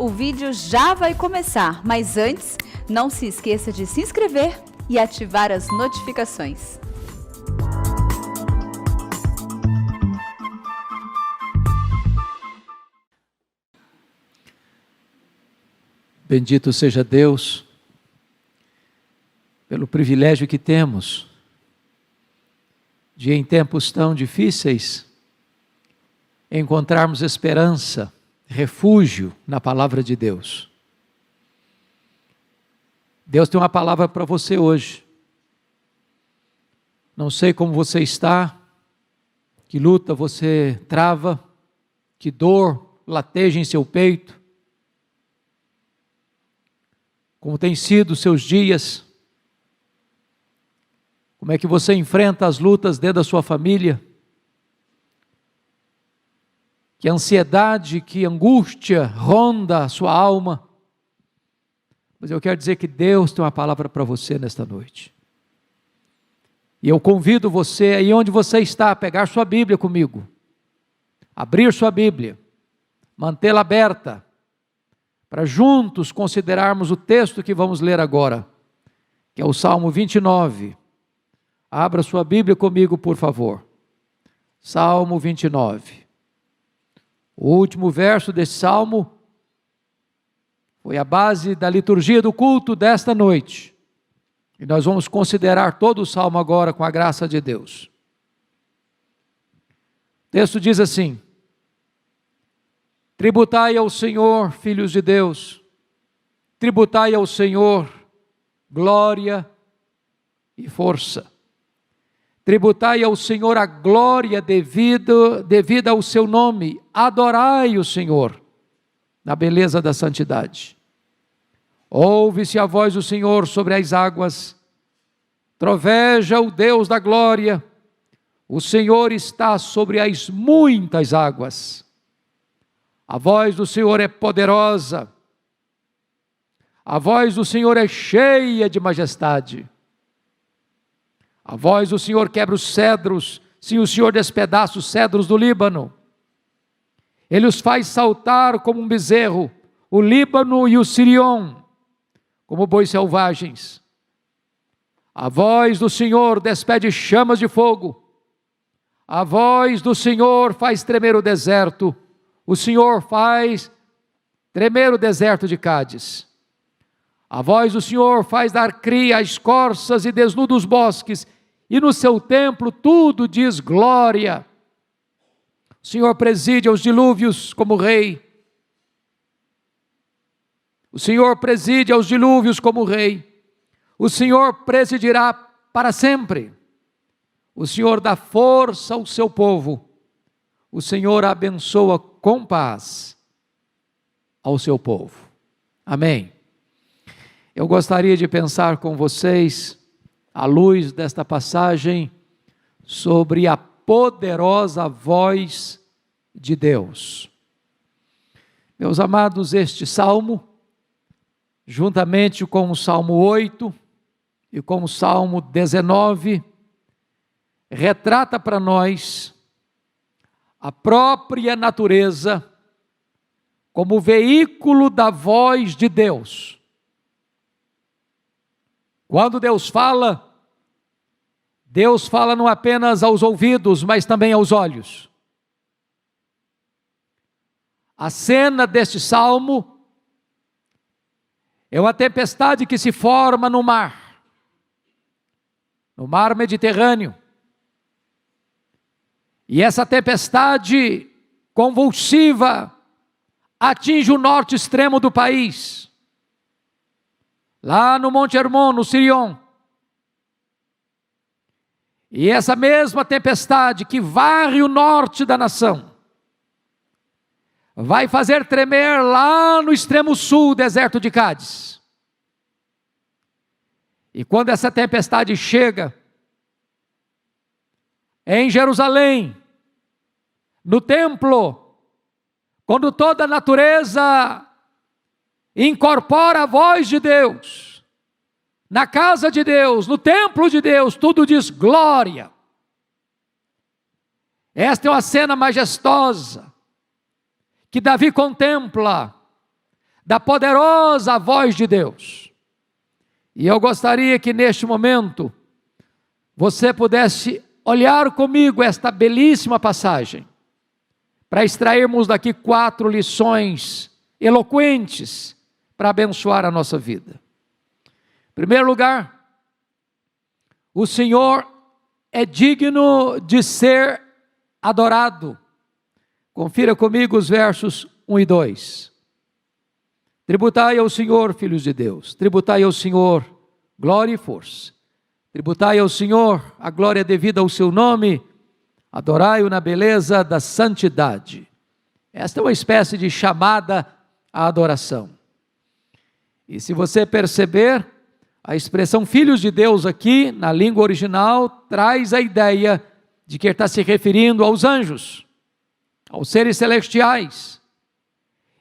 O vídeo já vai começar, mas antes, não se esqueça de se inscrever e ativar as notificações. Bendito seja Deus pelo privilégio que temos de, em tempos tão difíceis, encontrarmos esperança, refúgio na palavra de Deus. Deus tem uma palavra para você hoje. Não sei como você está, que luta você trava, que dor lateja em seu peito, como tem sido os seus dias, como é que você enfrenta as lutas dentro da sua família, que ansiedade, que angústia ronda a sua alma. Mas eu quero dizer que Deus tem uma palavra para você nesta noite. E eu convido você, aí onde você está, a pegar sua Bíblia comigo, abrir sua Bíblia, mantê-la aberta, para juntos considerarmos o texto que vamos ler agora, que é o Salmo 29. Abra sua Bíblia comigo, por favor. Salmo 29. O último verso desse salmo foi a base da liturgia do culto desta noite. E nós vamos considerar todo o salmo agora com a graça de Deus. O texto diz assim: tributai ao Senhor, filhos de Deus, tributai ao Senhor glória e força. Tributai ao Senhor a glória devida ao seu nome. Adorai o Senhor na beleza da santidade. Ouve-se a voz do Senhor sobre as águas. Troveja o Deus da glória. O Senhor está sobre as muitas águas. A voz do Senhor é poderosa. A voz do Senhor é cheia de majestade. A voz do Senhor quebra os cedros, sim, o Senhor despedaça os cedros do Líbano. Ele os faz saltar como um bezerro, o Líbano e o Sirion, como bois selvagens. A voz do Senhor despede chamas de fogo. A voz do Senhor faz tremer o deserto. O Senhor faz tremer o deserto de Cádiz. A voz do Senhor faz dar cria às corças e desnuda os bosques, e no seu templo tudo diz glória. O Senhor preside aos dilúvios como rei. O Senhor preside aos dilúvios como rei. O Senhor presidirá para sempre. O Senhor dá força ao seu povo. O Senhor abençoa com paz ao seu povo. Amém. Eu gostaria de pensar com vocês, à luz desta passagem, sobre a poderosa voz de Deus. Meus amados, este salmo, juntamente com o Salmo 8 e com o Salmo 19, retrata para nós a própria natureza como veículo da voz de Deus. Quando Deus fala não apenas aos ouvidos, mas também aos olhos. A cena deste salmo é uma tempestade que se forma no mar Mediterrâneo. E essa tempestade convulsiva atinge o norte extremo do país, lá no Monte Hermon, no Sirion. E essa mesma tempestade que varre o norte da nação, vai fazer tremer lá no extremo sul, o deserto de Cádiz. E quando essa tempestade chega em Jerusalém, no templo, quando toda a natureza incorpora a voz de Deus, na casa de Deus, no templo de Deus, tudo diz glória. Esta é uma cena majestosa que Davi contempla da poderosa voz de Deus. E eu gostaria que neste momento você pudesse olhar comigo esta belíssima passagem, para extrairmos daqui 4 lições eloquentes para abençoar a nossa vida. Em primeiro lugar, o Senhor é digno de ser adorado. Confira comigo os versos 1 e 2. Tributai ao Senhor, filhos de Deus, tributai ao Senhor glória e força. Tributai ao Senhor a glória devida ao seu nome, adorai-o na beleza da santidade. Esta é uma espécie de chamada à adoração. E se você perceber, a expressão filhos de Deus aqui, na língua original, traz a ideia de que ele está se referindo aos anjos, aos seres celestiais.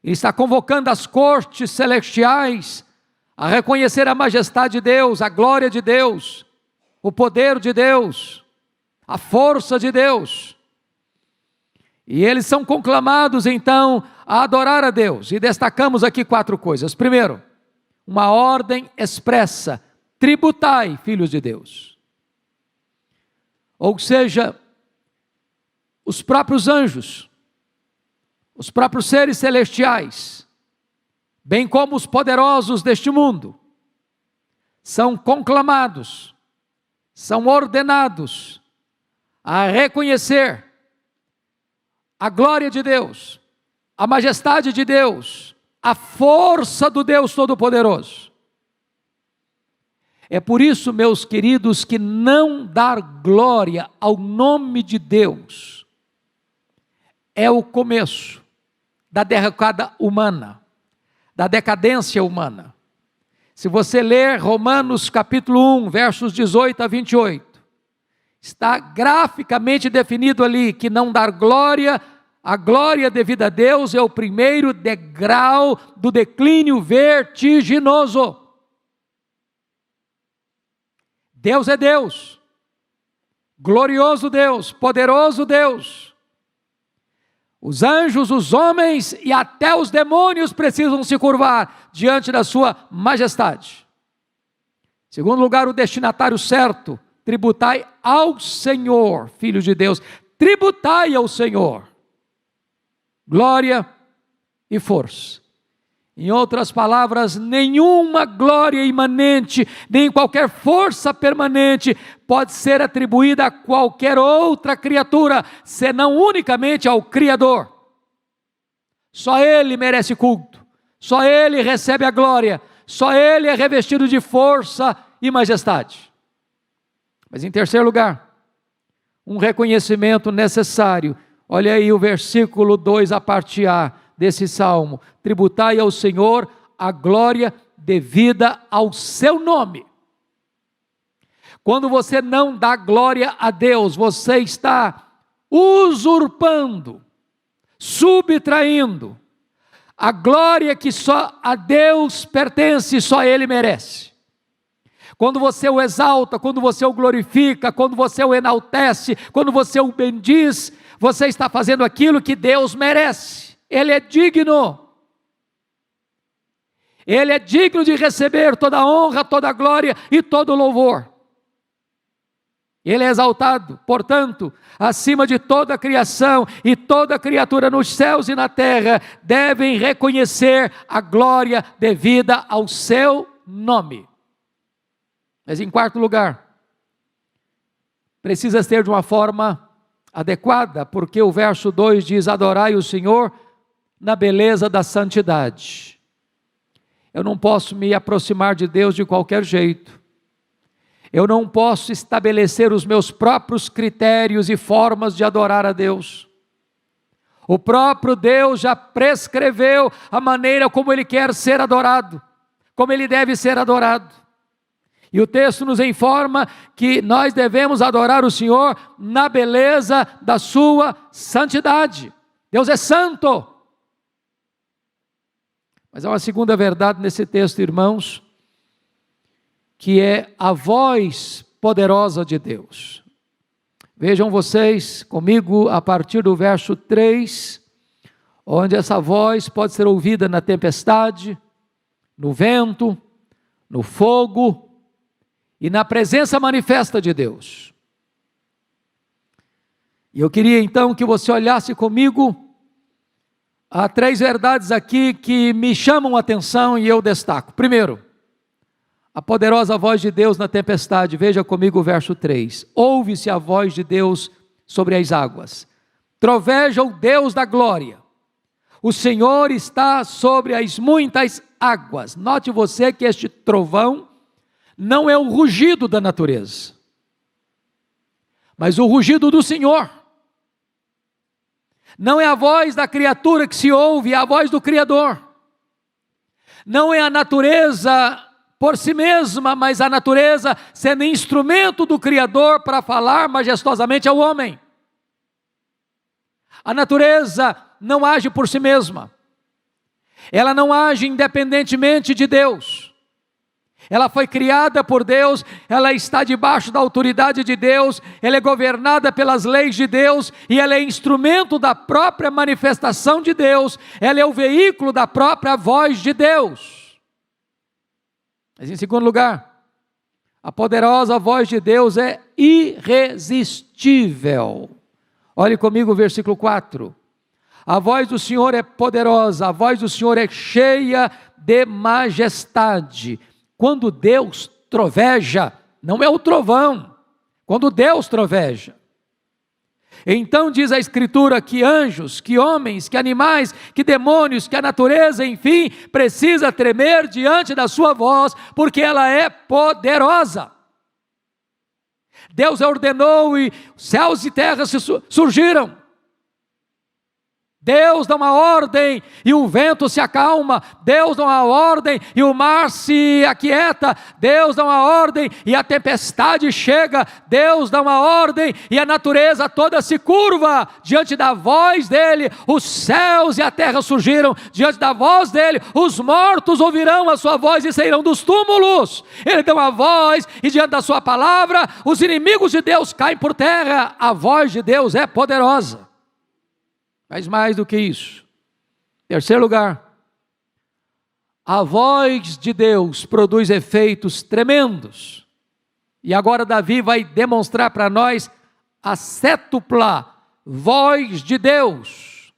Ele está convocando as cortes celestiais a reconhecer a majestade de Deus, a glória de Deus, o poder de Deus, a força de Deus. E eles são conclamados então a adorar a Deus. E destacamos aqui 4 coisas. Primeiro, uma ordem expressa: tributai, filhos de Deus. Ou seja, os próprios anjos, os próprios seres celestiais, bem como os poderosos deste mundo, são conclamados, são ordenados a reconhecer a glória de Deus, a majestade de Deus, a força do Deus Todo-Poderoso. É por isso, meus queridos, que não dar glória ao nome de Deus é o começo da derrocada humana, da decadência humana. Se você ler Romanos capítulo 1, versos 18 a 28, está graficamente definido ali que não dar glória, a glória devida a Deus é o primeiro degrau do declínio vertiginoso. Deus é Deus, glorioso Deus, poderoso Deus. Os anjos, os homens e até os demônios precisam se curvar diante da sua majestade. Em segundo lugar, o destinatário certo: tributai ao Senhor, filhos de Deus, tributai ao Senhor glória e força. Em outras palavras, nenhuma glória imanente, nem qualquer força permanente pode ser atribuída a qualquer outra criatura, senão unicamente ao Criador. Só Ele merece culto, só Ele recebe a glória, só Ele é revestido de força e majestade. Mas em terceiro lugar, um reconhecimento necessário. Olha aí o versículo 2, a parte A desse salmo: tributai ao Senhor a glória devida ao seu nome. Quando você não dá glória a Deus, você está usurpando, subtraindo a glória que só a Deus pertence, só Ele merece. Quando você o exalta, quando você o glorifica, quando você o enaltece, quando você o bendiz, você está fazendo aquilo que Deus merece. Ele é digno. Ele é digno de receber toda a honra, toda a glória e todo o louvor. Ele é exaltado, portanto, acima de toda a criação, e toda criatura nos céus e na terra devem reconhecer a glória devida ao seu nome. Mas em quarto lugar, precisa ser de uma forma adequada, porque o verso 2 diz: adorai o Senhor na beleza da santidade. Eu não posso me aproximar de Deus de qualquer jeito. Eu não posso estabelecer os meus próprios critérios e formas de adorar a Deus. O próprio Deus já prescreveu a maneira como Ele quer ser adorado, como Ele deve ser adorado. E o texto nos informa que nós devemos adorar o Senhor na beleza da sua santidade. Deus é santo. Mas há uma segunda verdade nesse texto, irmãos, que é a voz poderosa de Deus. Vejam vocês comigo a partir do verso 3, onde essa voz pode ser ouvida na tempestade, no vento, no fogo e na presença manifesta de Deus. E eu queria então que você olhasse comigo a 3 verdades aqui que me chamam a atenção e eu destaco. Primeiro, a poderosa voz de Deus na tempestade. Veja comigo o verso 3. Ouve-se a voz de Deus sobre as águas. Troveja o Deus da glória. O Senhor está sobre as muitas águas. Note você que este trovão não é o rugido da natureza, mas o rugido do Senhor. Não é a voz da criatura que se ouve, é a voz do Criador. Não é a natureza por si mesma, mas a natureza sendo instrumento do Criador para falar majestosamente ao homem. A natureza não age por si mesma. Ela não age independentemente de Deus. Ela foi criada por Deus, ela está debaixo da autoridade de Deus, ela é governada pelas leis de Deus e ela é instrumento da própria manifestação de Deus, ela é o veículo da própria voz de Deus. Mas em segundo lugar, a poderosa voz de Deus é irresistível. Olhe comigo o versículo 4. A voz do Senhor é poderosa, a voz do Senhor é cheia de majestade. Quando Deus troveja, não é o trovão, quando Deus troveja. Então diz a Escritura que anjos, que homens, que animais, que demônios, que a natureza, enfim, precisa tremer diante da sua voz, porque ela é poderosa. Deus ordenou e céus e terras surgiram. Deus dá uma ordem e o vento se acalma, Deus dá uma ordem e o mar se aquieta, Deus dá uma ordem e a tempestade chega, Deus dá uma ordem e a natureza toda se curva diante da voz dele, os céus e a terra surgiram diante da voz dele, os mortos ouvirão a sua voz e sairão dos túmulos, ele dá uma voz e diante da sua palavra, os inimigos de Deus caem por terra, a voz de Deus é poderosa. Mas mais do que isso, terceiro lugar, a voz de Deus produz efeitos tremendos. E agora Davi vai demonstrar para nós a sétupla voz de Deus.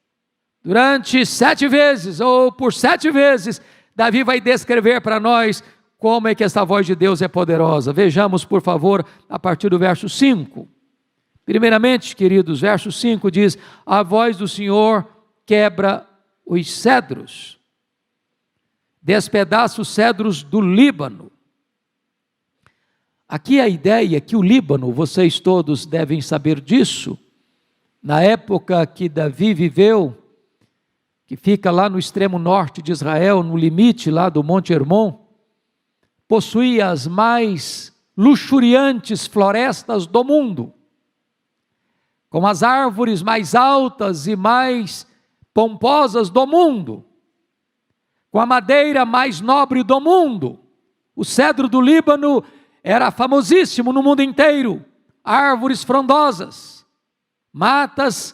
Durante 7 vezes, ou por 7 vezes, Davi vai descrever para nós como é que essa voz de Deus é poderosa. Vejamos, por favor, a partir do verso 5. Primeiramente, queridos, verso 5 diz: a voz do Senhor quebra os cedros, despedaça os cedros do Líbano. Aqui a ideia é que o Líbano, vocês todos devem saber disso, na época que Davi viveu, que fica lá no extremo norte de Israel, no limite lá do Monte Hermon, possuía as mais luxuriantes florestas do mundo, com as árvores mais altas e mais pomposas do mundo, com a madeira mais nobre do mundo. O cedro do Líbano era famosíssimo no mundo inteiro, árvores frondosas, matas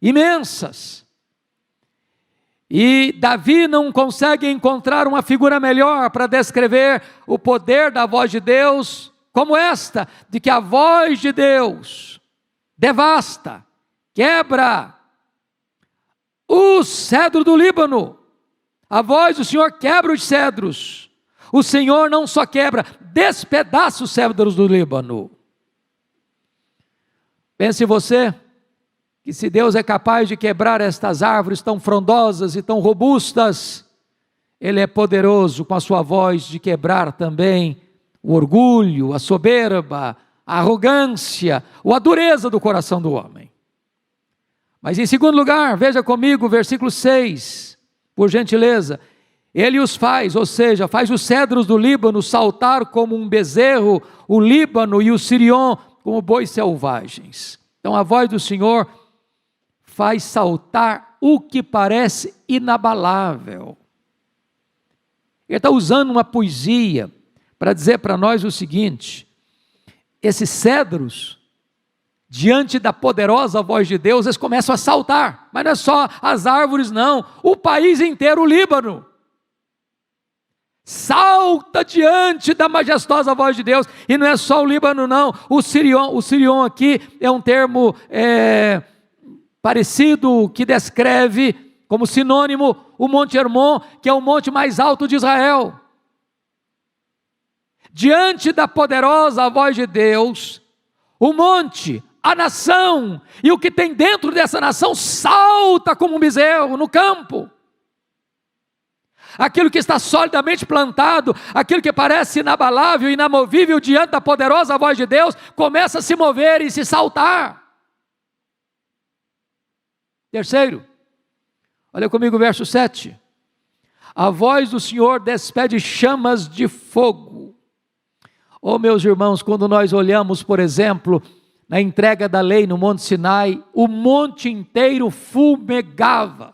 imensas. E Davi não consegue encontrar uma figura melhor para descrever o poder da voz de Deus, como esta, de que a voz de Deus devasta, quebra o cedro do Líbano. A voz do Senhor quebra os cedros. O Senhor não só quebra, despedaça os cedros do Líbano. Pense você que se Deus é capaz de quebrar estas árvores tão frondosas e tão robustas, Ele é poderoso com a sua voz de quebrar também o orgulho, a soberba, a arrogância ou a dureza do coração do homem. Mas em segundo lugar, veja comigo o versículo 6, por gentileza. Ele os faz, ou seja, faz os cedros do Líbano saltar como um bezerro, o Líbano e o Sirion como bois selvagens. Então a voz do Senhor faz saltar o que parece inabalável. Ele está usando uma poesia para dizer para nós o seguinte: esses cedros diante da poderosa voz de Deus, eles começam a saltar. Mas não é só as árvores, não. O país inteiro, o Líbano, salta diante da majestosa voz de Deus. E não é só o Líbano, não. O Sirion aqui é um termo parecido, que descreve como sinônimo o Monte Hermon, que é o monte mais alto de Israel. Diante da poderosa voz de Deus, o monte, a nação e o que tem dentro dessa nação salta como um bezerro no campo. Aquilo que está solidamente plantado, aquilo que parece inabalável, inamovível diante da poderosa voz de Deus, começa a se mover e se saltar. Terceiro, olha comigo o verso 7. A voz do Senhor despede chamas de fogo. Oh, meus irmãos, quando nós olhamos, por exemplo, na entrega da lei no Monte Sinai, o monte inteiro fumegava.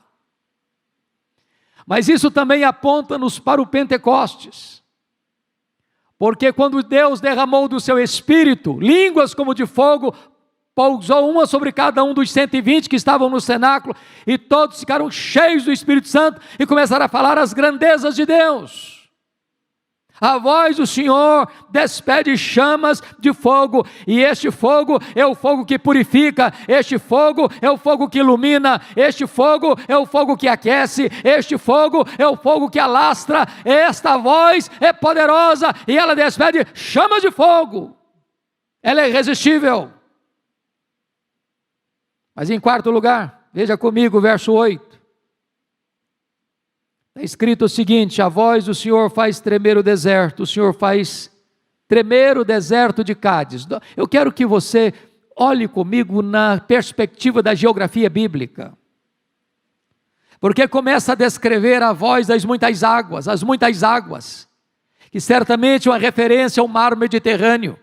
Mas isso também aponta-nos para o Pentecostes. Porque quando Deus derramou do seu Espírito, línguas como de fogo, pousou uma sobre cada um dos 120 que estavam no cenáculo, e todos ficaram cheios do Espírito Santo e começaram a falar as grandezas de Deus. A voz do Senhor despede chamas de fogo, e este fogo é o fogo que purifica, este fogo é o fogo que ilumina, este fogo é o fogo que aquece, este fogo é o fogo que alastra. Esta voz é poderosa e ela despede chamas de fogo, ela é irresistível. Mas em quarto lugar, veja comigo o verso 8. Está escrito o seguinte: a voz do Senhor faz tremer o deserto, o Senhor faz tremer o deserto de Cádiz. Eu quero que você olhe comigo na perspectiva da geografia bíblica, porque começa a descrever a voz das muitas águas, as muitas águas, que certamente é uma referência ao mar Mediterrâneo.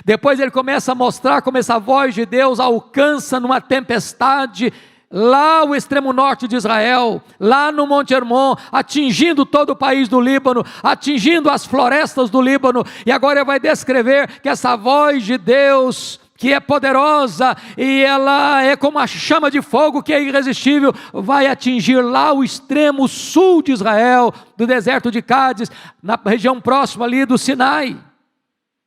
Depois ele começa a mostrar como essa voz de Deus alcança numa tempestade lá o extremo norte de Israel, lá no Monte Hermon, atingindo todo o país do Líbano, atingindo as florestas do Líbano. E agora ele vai descrever que essa voz de Deus, que é poderosa e ela é como a chama de fogo que é irresistível, vai atingir lá o extremo sul de Israel, do deserto de Cádiz, na região próxima ali do Sinai.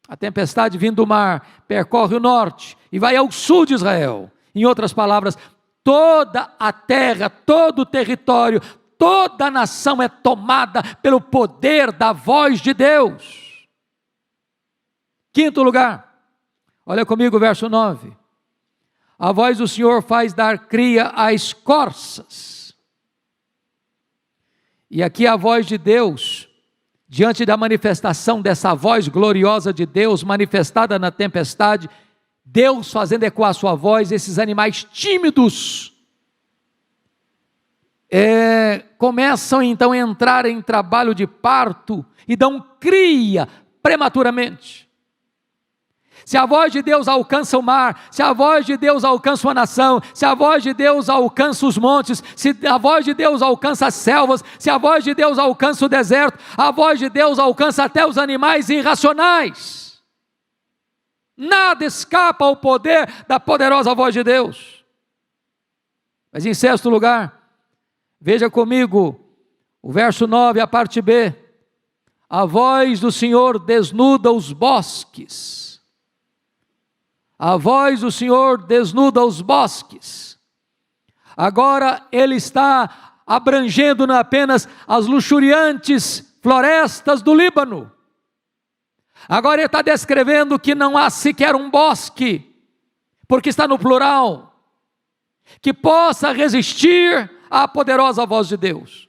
A tempestade vindo do mar percorre o norte e vai ao sul de Israel. Em outras palavras, toda a terra, todo o território, toda a nação é tomada pelo poder da voz de Deus. Quinto lugar, olha comigo o verso 9. A voz do Senhor faz dar cria às corças. E aqui a voz de Deus, diante da manifestação dessa voz gloriosa de Deus, manifestada na tempestade, Deus fazendo ecoar a sua voz, esses animais tímidos começam então a entrar em trabalho de parto e dão cria prematuramente. Se a voz de Deus alcança o mar, se a voz de Deus alcança uma nação, se a voz de Deus alcança os montes, se a voz de Deus alcança as selvas, se a voz de Deus alcança o deserto, a voz de Deus alcança até os animais irracionais. Nada escapa ao poder da poderosa voz de Deus. Mas em sexto lugar, veja comigo o verso 9, a parte B. A voz do Senhor desnuda os bosques. A voz do Senhor desnuda os bosques. Agora ele está abrangendo não apenas as luxuriantes florestas do Líbano. Agora ele está descrevendo que não há sequer um bosque, porque está no plural, que possa resistir à poderosa voz de Deus.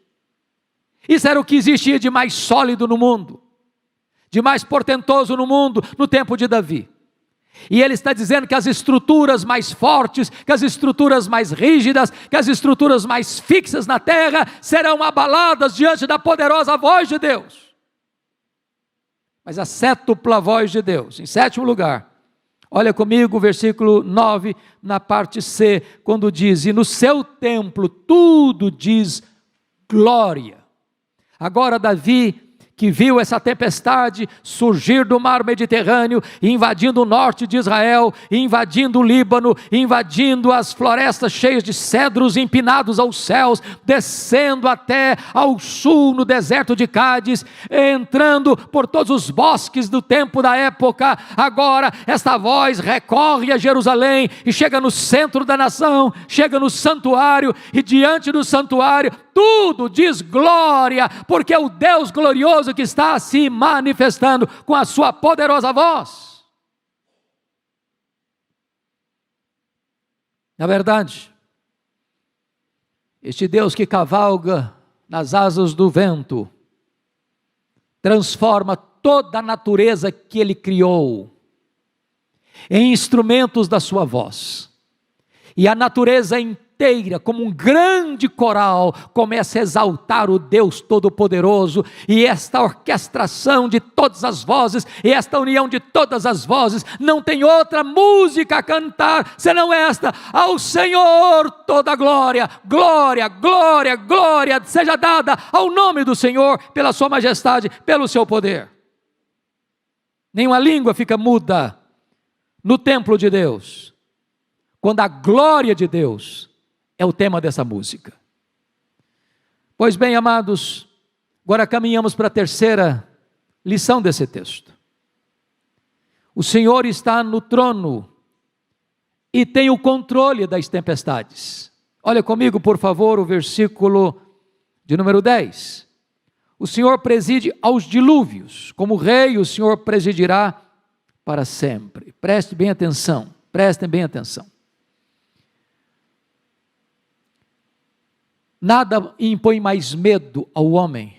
Isso era o que existia de mais sólido no mundo, de mais portentoso no mundo, no tempo de Davi. E ele está dizendo que as estruturas mais fortes, que as estruturas mais rígidas, que as estruturas mais fixas na terra serão abaladas diante da poderosa voz de Deus. Mas a sétupla voz de Deus, em sétimo lugar, olha comigo o versículo 9, na parte C, quando diz: e no seu templo tudo diz glória. Agora Davi, que viu essa tempestade surgir do mar Mediterrâneo, invadindo o norte de Israel, invadindo o Líbano, invadindo as florestas cheias de cedros empinados aos céus, descendo até ao sul no deserto de Cádiz, entrando por todos os bosques do tempo da época. Agora esta voz recorre a Jerusalém e chega no centro da nação, chega no santuário, e diante do santuário tudo diz glória, porque é o Deus glorioso que está se manifestando com a sua poderosa voz. Na verdade, este Deus que cavalga nas asas do vento, transforma toda a natureza que Ele criou em instrumentos da sua voz, e a natureza inteira, como um grande coral, começa a exaltar o Deus Todo-Poderoso, e esta orquestração de todas as vozes, e esta união de todas as vozes, não tem outra música a cantar, senão esta: ao Senhor toda a glória, glória, glória, glória, seja dada ao nome do Senhor, pela sua majestade, pelo seu poder. Nenhuma língua fica muda no templo de Deus, quando a glória de Deus é o tema dessa música. Pois bem, amados, agora caminhamos para a terceira lição desse texto. O Senhor está no trono e tem o controle das tempestades. Olha comigo, por favor, o versículo de número 10. O Senhor preside aos dilúvios, como rei o Senhor presidirá para sempre. Prestem bem atenção. Nada impõe mais medo ao homem,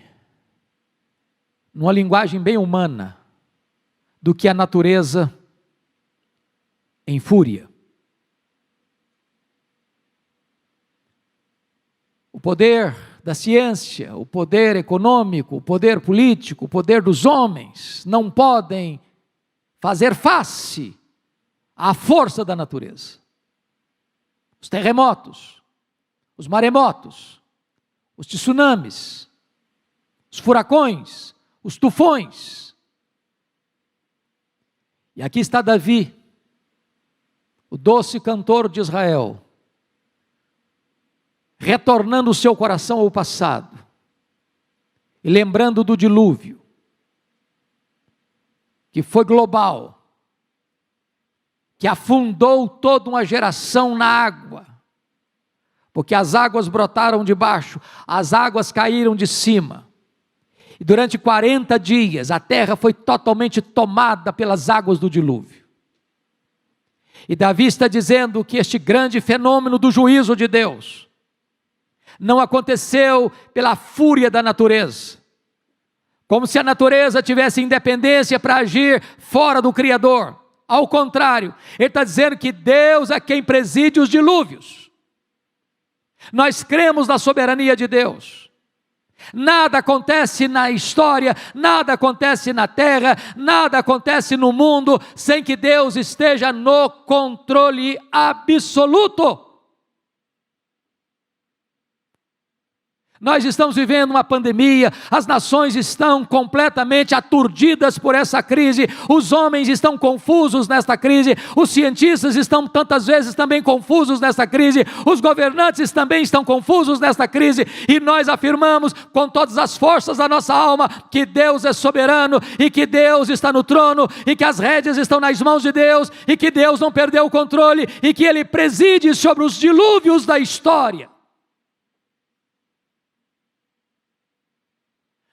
numa linguagem bem humana, do que a natureza em fúria. O poder da ciência, o poder econômico, o poder político, o poder dos homens não podem fazer face à força da natureza. Os terremotos, os maremotos, os tsunamis, os furacões, os tufões. E aqui está Davi, o doce cantor de Israel, retornando o seu coração ao passado e lembrando do dilúvio, que foi global, que afundou toda uma geração na água, porque as águas brotaram de baixo, as águas caíram de cima, e durante 40 dias a terra foi totalmente tomada pelas águas do dilúvio. E Davi está dizendo que este grande fenômeno do juízo de Deus não aconteceu pela fúria da natureza, como se a natureza tivesse independência para agir fora do Criador. Ao contrário, ele está dizendo que Deus é quem preside os dilúvios. Nós cremos na soberania de Deus. Nada acontece na história, nada acontece na terra, nada acontece no mundo sem que Deus esteja no controle absoluto. Nós estamos vivendo uma pandemia, as nações estão completamente aturdidas por essa crise, os homens estão confusos nesta crise, os cientistas estão tantas vezes também confusos nesta crise, os governantes também estão confusos nesta crise, e nós afirmamos com todas as forças da nossa alma que Deus é soberano, e que Deus está no trono, e que as rédeas estão nas mãos de Deus, e que Deus não perdeu o controle, e que Ele preside sobre os dilúvios da história.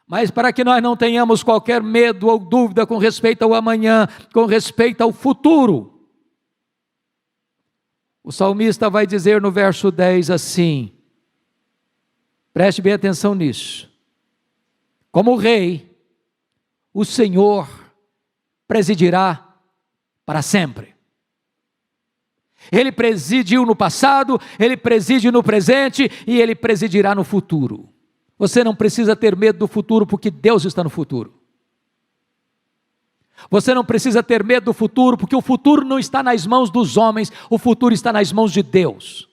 Mas para que nós não tenhamos qualquer medo ou dúvida com respeito ao amanhã, com respeito ao futuro, o salmista vai dizer no verso 10 assim, preste bem atenção nisso: como rei, o Senhor presidirá para sempre. Ele presidiu no passado, Ele preside no presente e Ele presidirá no futuro. Você não precisa ter medo do futuro, porque Deus está no futuro. Você não precisa ter medo do futuro, porque o futuro não está nas mãos dos homens, o futuro está nas mãos de Deus.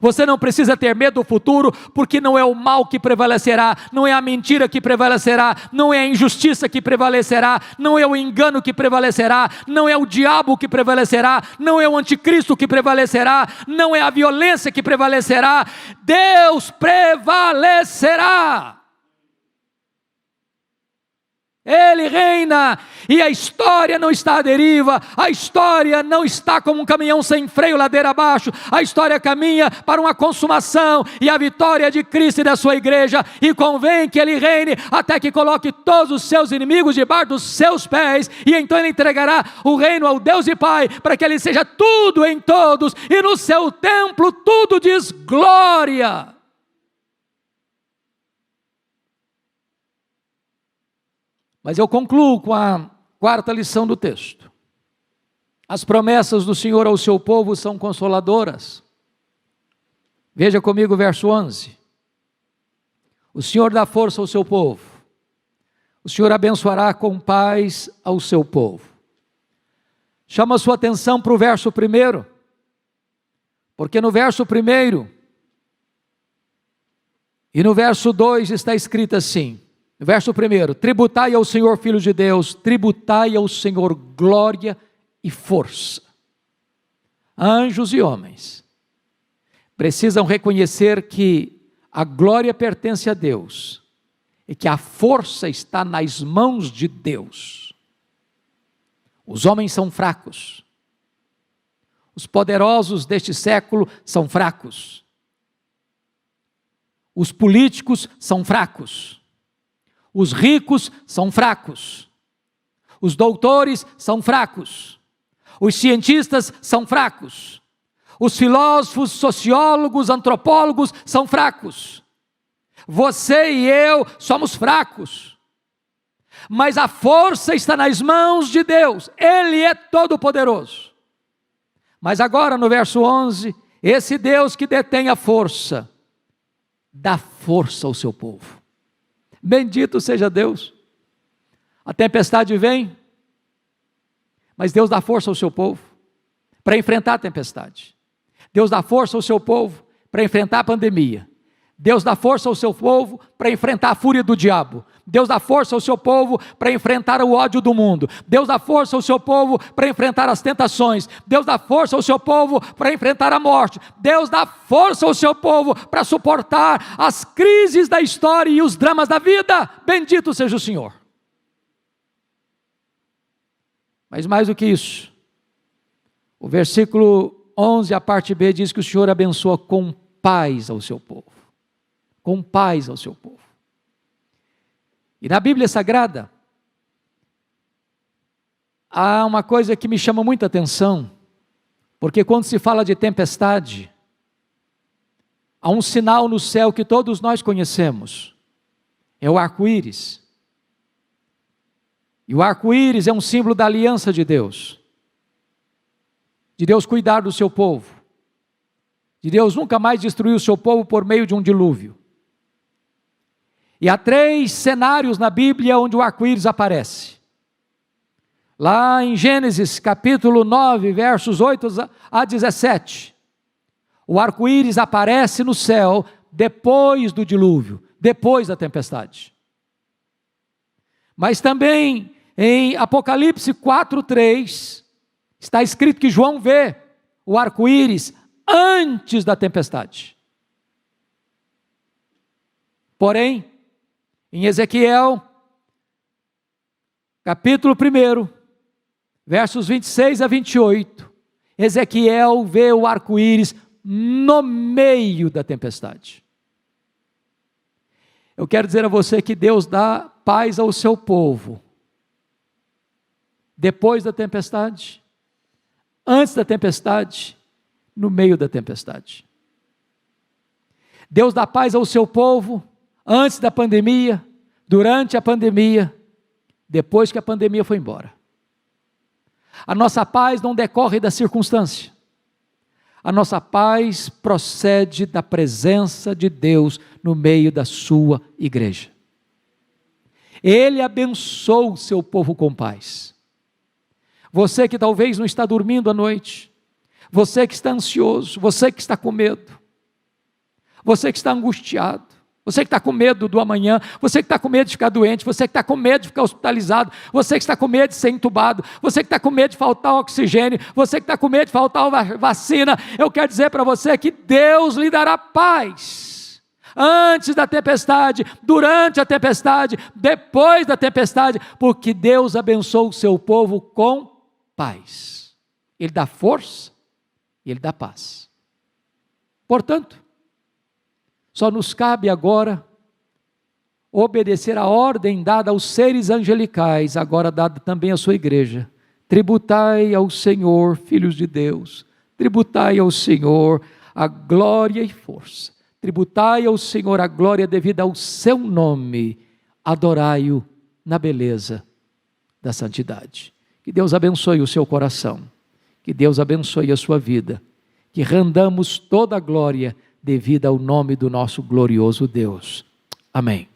Você não precisa ter medo do futuro, porque não é o mal que prevalecerá, não é a mentira que prevalecerá, não é a injustiça que prevalecerá, não é o engano que prevalecerá, não é o diabo que prevalecerá, não é o anticristo que prevalecerá, não é a violência que prevalecerá. Deus prevalecerá. Ele reina, e a história não está à deriva, a história não está como um caminhão sem freio ladeira abaixo, a história caminha para uma consumação, e a vitória de Cristo e da sua igreja, e convém que ele reine, até que coloque todos os seus inimigos debaixo dos seus pés, e então ele entregará o reino ao Deus e Pai, para que ele seja tudo em todos, e no seu templo tudo diz glória. Mas eu concluo com a quarta lição do texto. As promessas do Senhor ao seu povo são consoladoras. Veja comigo o verso 11. O Senhor dá força ao seu povo. O Senhor abençoará com paz ao seu povo. Chama a sua atenção para o verso 1, porque no verso 1 e no verso 2 está escrito assim. No verso 1, tributai ao Senhor, filhos de Deus, tributai ao Senhor glória e força. Anjos e homens precisam reconhecer que a glória pertence a Deus e que a força está nas mãos de Deus. Os homens são fracos. Os poderosos deste século são fracos. Os políticos são fracos. Os ricos são fracos, os doutores são fracos, os cientistas são fracos, os filósofos, sociólogos, antropólogos são fracos. Você e eu somos fracos, mas a força está nas mãos de Deus, Ele é todo-poderoso. Mas agora no verso 11, esse Deus que detém a força, dá força ao seu povo. Bendito seja Deus. A tempestade vem, mas Deus dá força ao seu povo para enfrentar a tempestade. Deus dá força ao seu povo para enfrentar a pandemia. Deus dá força ao seu povo para enfrentar a fúria do diabo. Deus dá força ao seu povo para enfrentar o ódio do mundo. Deus dá força ao seu povo para enfrentar as tentações. Deus dá força ao seu povo para enfrentar a morte. Deus dá força ao seu povo para suportar as crises da história e os dramas da vida. Bendito seja o Senhor. Mas mais do que isso, o versículo 11, a parte B, diz que o Senhor abençoa com paz ao seu povo. Com paz ao seu povo. E na Bíblia Sagrada, há uma coisa que me chama muita atenção, porque quando se fala de tempestade, há um sinal no céu que todos nós conhecemos, é o arco-íris. E o arco-íris é um símbolo da aliança de Deus cuidar do seu povo, de Deus nunca mais destruir o seu povo por meio de um dilúvio. E há 3 cenários na Bíblia onde o arco-íris aparece. Lá em Gênesis capítulo 9, versos 8 a 17, o arco-íris aparece no céu depois do dilúvio, depois da tempestade. Mas também em Apocalipse 4:3, está escrito que João vê o arco-íris antes da tempestade. Porém, em Ezequiel, capítulo 1, versos 26 a 28, Ezequiel vê o arco-íris no meio da tempestade. Eu quero dizer a você que Deus dá paz ao seu povo, depois da tempestade, antes da tempestade, no meio da tempestade. Deus dá paz ao seu povo, antes da pandemia, durante a pandemia, depois que a pandemia foi embora. A nossa paz não decorre da circunstância. A nossa paz procede da presença de Deus no meio da sua igreja. Ele abençoa o seu povo com paz. Você que talvez não está dormindo à noite, você que está ansioso, você que está com medo, você que está angustiado, você que está com medo do amanhã, você que está com medo de ficar doente, você que está com medo de ficar hospitalizado, você que está com medo de ser entubado, você que está com medo de faltar oxigênio, você que está com medo de faltar vacina, eu quero dizer para você que Deus lhe dará paz. Antes da tempestade, durante a tempestade, depois da tempestade, porque Deus abençoa o seu povo com paz. Ele dá força e Ele dá paz. Portanto, só nos cabe agora obedecer a ordem dada aos seres angelicais, agora dada também à sua igreja. Tributai ao Senhor, filhos de Deus, tributai ao Senhor a glória e força, tributai ao Senhor a glória devida ao seu nome, adorai-o na beleza da santidade. Que Deus abençoe o seu coração, que Deus abençoe a sua vida, que rendamos toda a glória devida ao nome do nosso glorioso Deus. Amém.